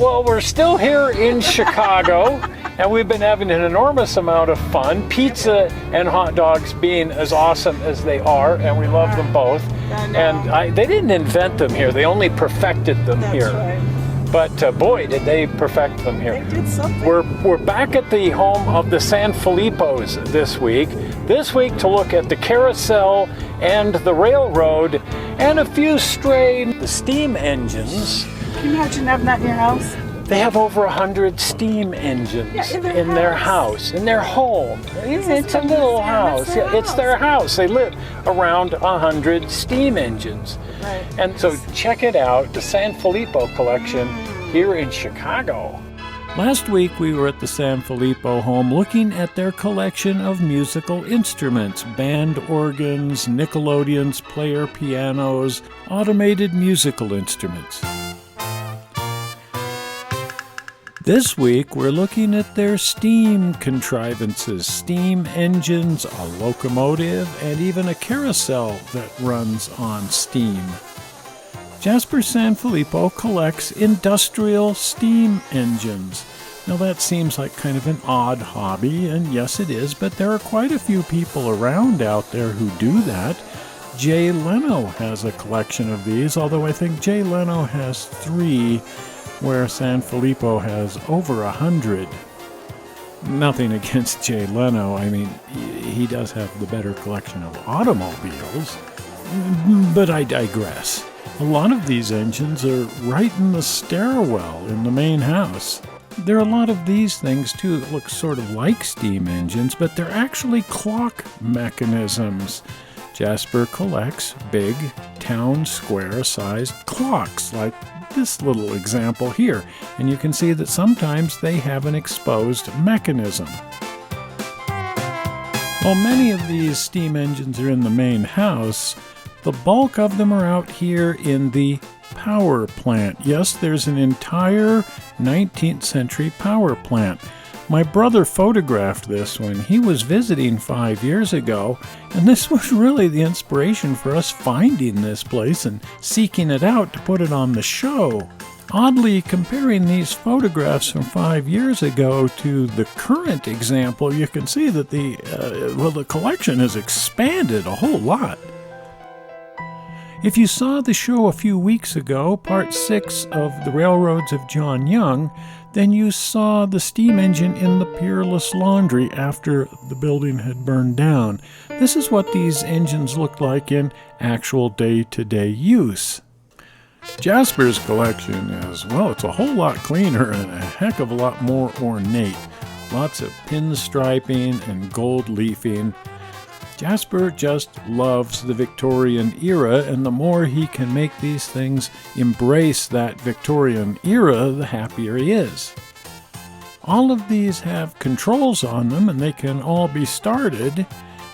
Well, we're still here in Chicago, and we've been having an enormous amount of fun. Pizza and hot dogs being as awesome as they are, and we love them both. And they didn't invent them here, they only perfected them here. Right. But boy, did they perfect them here. They did something. We're back at the home of the Sanfilippos this week. This week to look at the Carousel and the railroad and a few stray steam engines. Can you imagine having that in your house? They have over 100 steam engines in their house, in their home. It's a little house. Yeah, it's their house. They live around 100 steam engines. Right. And so check it out, the San Filippo Collection here in Chicago. Last week we were at the Sanfilippo home looking at their collection of musical instruments, band organs, Nickelodeons, player pianos, automated musical instruments. This week we're looking at their steam contrivances, steam engines, a locomotive, and even a carousel that runs on steam. Jasper Sanfilippo collects industrial steam engines. Now that seems like kind of an odd hobby, and yes it is, but there are quite a few people around out there who do that. Jay Leno has a collection of these, although I think Jay Leno has 3, where Sanfilippo has over 100. Nothing against Jay Leno. I mean, he does have the better collection of automobiles, but I digress. A lot of these engines are right in the stairwell in the main house. There are a lot of these things too that look sort of like steam engines, but they're actually clock mechanisms. Jasper collects big, town square-sized clocks like this little example here, and you can see that sometimes they have an exposed mechanism. While many of these steam engines are in the main house, the bulk of them are out here in the power plant. Yes, there's an entire 19th century power plant. My brother photographed this when he was visiting 5 years ago, and this was really the inspiration for us finding this place and seeking it out to put it on the show. Oddly, comparing these photographs from 5 years ago to the current example, you can see that the collection has expanded a whole lot. If you saw the show a few weeks ago, part 6 of The Railroads of John Young, then you saw the steam engine in the Peerless Laundry after the building had burned down. This is what these engines look like in actual day-to-day use. Jasper's collection is, well, it's a whole lot cleaner and a heck of a lot more ornate. Lots of pinstriping and gold leafing. Jasper just loves the Victorian era, and the more he can make these things embrace that Victorian era, the happier he is. All of these have controls on them, and they can all be started.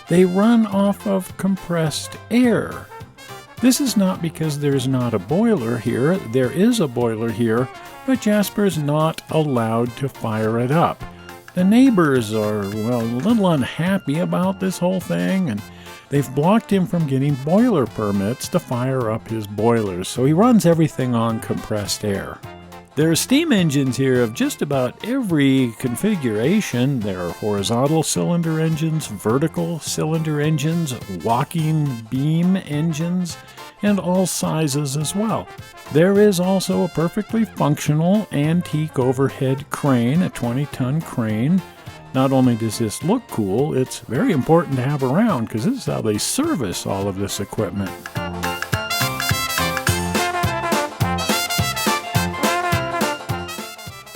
They run off of compressed air. This is not because there's not a boiler here. There is a boiler here, but Jasper's not allowed to fire it up. The neighbors are, well, a little unhappy about this whole thing, and they've blocked him from getting boiler permits to fire up his boilers, so he runs everything on compressed air. There are steam engines here of just about every configuration. There are horizontal cylinder engines, vertical cylinder engines, walking beam engines, and all sizes as well. There is also a perfectly functional antique overhead crane, a 20-ton crane. Not only does this look cool, it's very important to have around because this is how they service all of this equipment.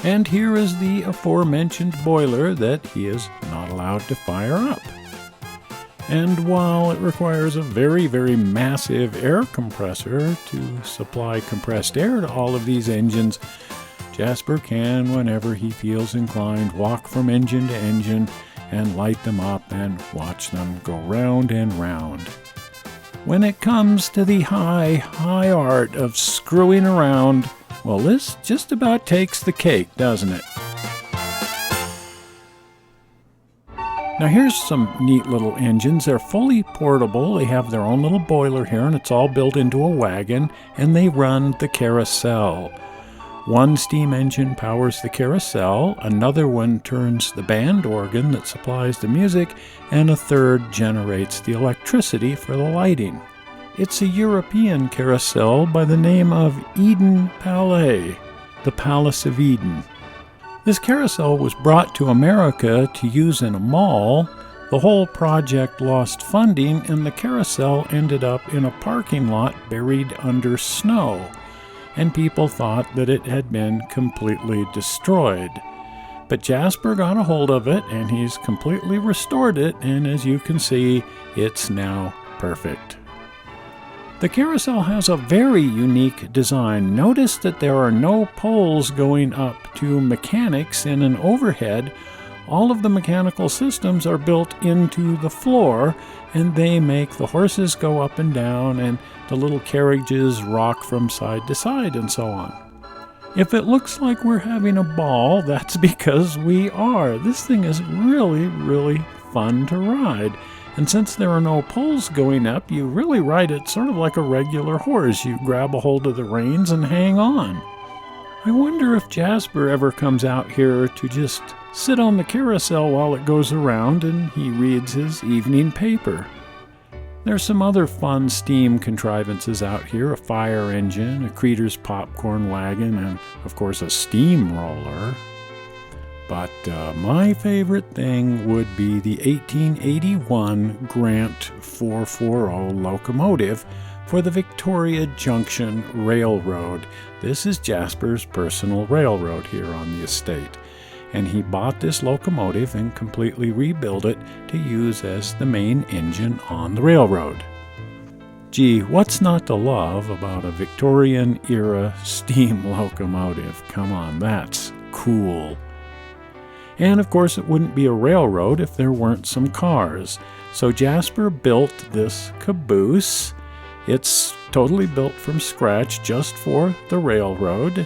And here is the aforementioned boiler that he is not allowed to fire up. And while it requires a very, very massive air compressor to supply compressed air to all of these engines, Jasper can, whenever he feels inclined, walk from engine to engine and light them up and watch them go round and round. When it comes to the high art of screwing around, well, this just about takes the cake, doesn't it? Now here's some neat little engines. They're fully portable. They have their own little boiler here, and it's all built into a wagon, and they run the Carousel. One steam engine powers the carousel, another one turns the band organ that supplies the music, and a third generates the electricity for the lighting. It's a European carousel by the name of Eden Palais, the Palace of Eden. This carousel was brought to America to use in a mall. The whole project lost funding, and the carousel ended up in a parking lot buried under snow, and people thought that it had been completely destroyed. But Jasper got a hold of it, and he's completely restored it, and as you can see, it's now perfect. The carousel has a very unique design. Notice that there are no poles going up to mechanics in an overhead. All of the mechanical systems are built into the floor, and they make the horses go up and down, and the little carriages rock from side to side, and so on. If it looks like we're having a ball, that's because we are. This thing is really, really fun to ride. And since there are no poles going up, you really ride it sort of like a regular horse. You grab a hold of the reins and hang on. I wonder if Jasper ever comes out here to just sit on the carousel while it goes around and he reads his evening paper. There's some other fun steam contrivances out here, a fire engine, a Creeder's popcorn wagon, and of course a steamroller. But my favorite thing would be the 1881 Grant 440 locomotive for the Victoria Junction Railroad. This is Jasper's personal railroad here on the estate. And he bought this locomotive and completely rebuilt it to use as the main engine on the railroad. Gee, what's not to love about a Victorian-era steam locomotive? Come on, that's cool. And of course it wouldn't be a railroad if there weren't some cars. So Jasper built this caboose. It's totally built from scratch just for the railroad.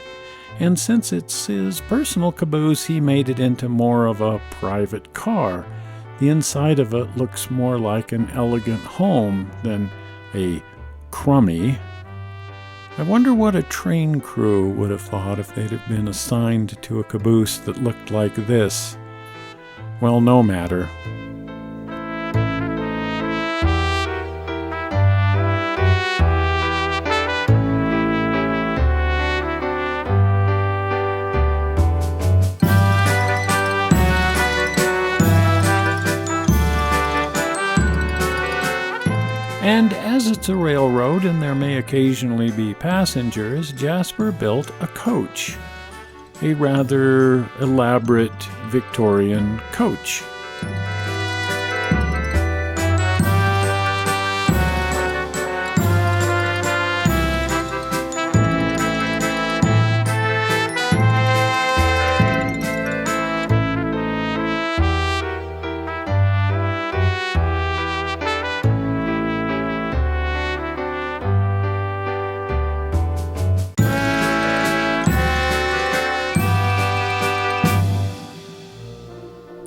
And since it's his personal caboose, he made it into more of a private car. The inside of it looks more like an elegant home than a crummy. I wonder what a train crew would have thought if they'd have been assigned to a caboose that looked like this. Well, no matter. And as it's a railroad and there may occasionally be passengers, Jasper built a coach, a rather elaborate Victorian coach.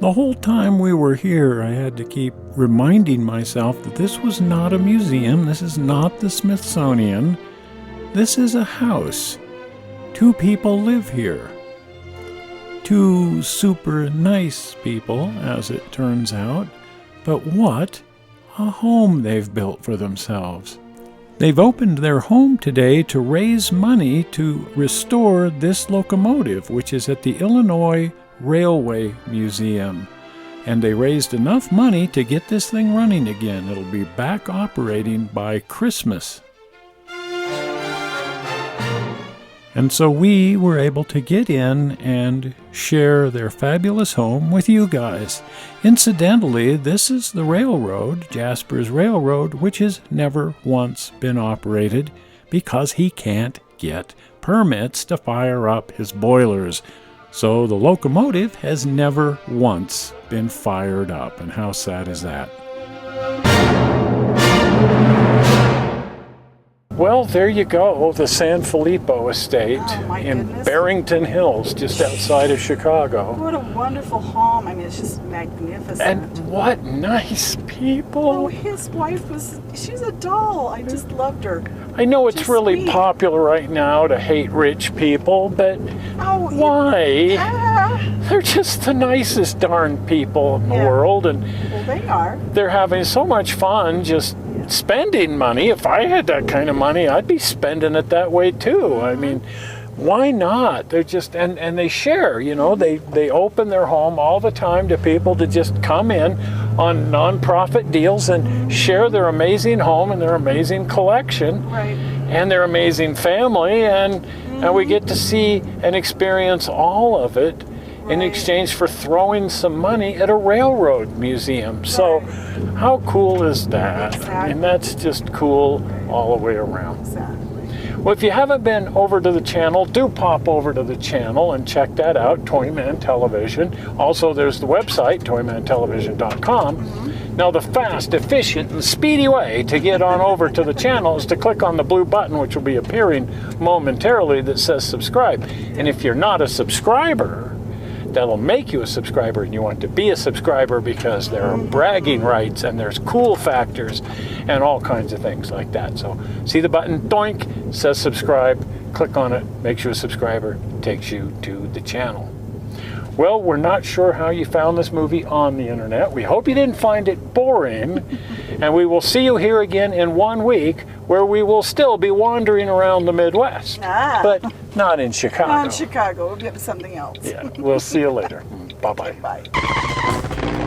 The whole time we were here, I had to keep reminding myself that this was not a museum, this is not the Smithsonian, this is a house. 2 people live here. 2 super nice people, as it turns out, but what a home they've built for themselves. They've opened their home today to raise money to restore this locomotive, which is at the Illinois Railway Museum, and they raised enough money to get this thing running again. It'll be back operating by Christmas. And so we were able to get in and share their fabulous home with you guys. Incidentally, this is the railroad, Jasper's Railroad, which has never once been operated because he can't get permits to fire up his boilers. So the locomotive has never once been fired up, and how sad is that? Well, there you go, the San Filippo estate Oh, my in goodness. Barrington Hills, just outside of Chicago. What a wonderful home. I mean, it's just magnificent. And what nice Oh, people. his wife she's a doll. I just loved her. I know it's just really sweet. popular right now to hate rich people, but Oh, why? Ah, They're just the nicest darn people in the Yeah. world, and well, they are. they're having so much fun just spending money. If I had that kind of money, I'd be spending it that way too. I mean, why not? They're just, and they share, you know, they open their home all the time to people to just come in on non-profit deals and share their amazing home and their amazing collection Right. and their amazing family, and we get to see and experience all of it in Right. exchange for throwing some money at a railroad museum. So how cool is that? I mean, that's just cool all the way around. Exactly. Well, if you haven't been over to the channel, do pop over to the channel and check that out, Toyman Television. Also, there's the website, toymantelevision.com. Now, the fast, efficient, and speedy way to get on over to the channel is to click on the blue button, which will be appearing momentarily, that says subscribe. And if you're not a subscriber, that'll make you a subscriber, and you want to be a subscriber because there are bragging rights and there's cool factors and all kinds of things like that. So see the button, doink, says subscribe, click on it, makes you a subscriber, takes you to the channel. Well, we're not sure how you found this movie on the internet. We hope you didn't find it boring, and we will see you here again in 1 week, where we will still be wandering around the Midwest, but not in Chicago. Not in Chicago. We'll get to something else. Yeah, we'll see you later. Bye-bye. Bye.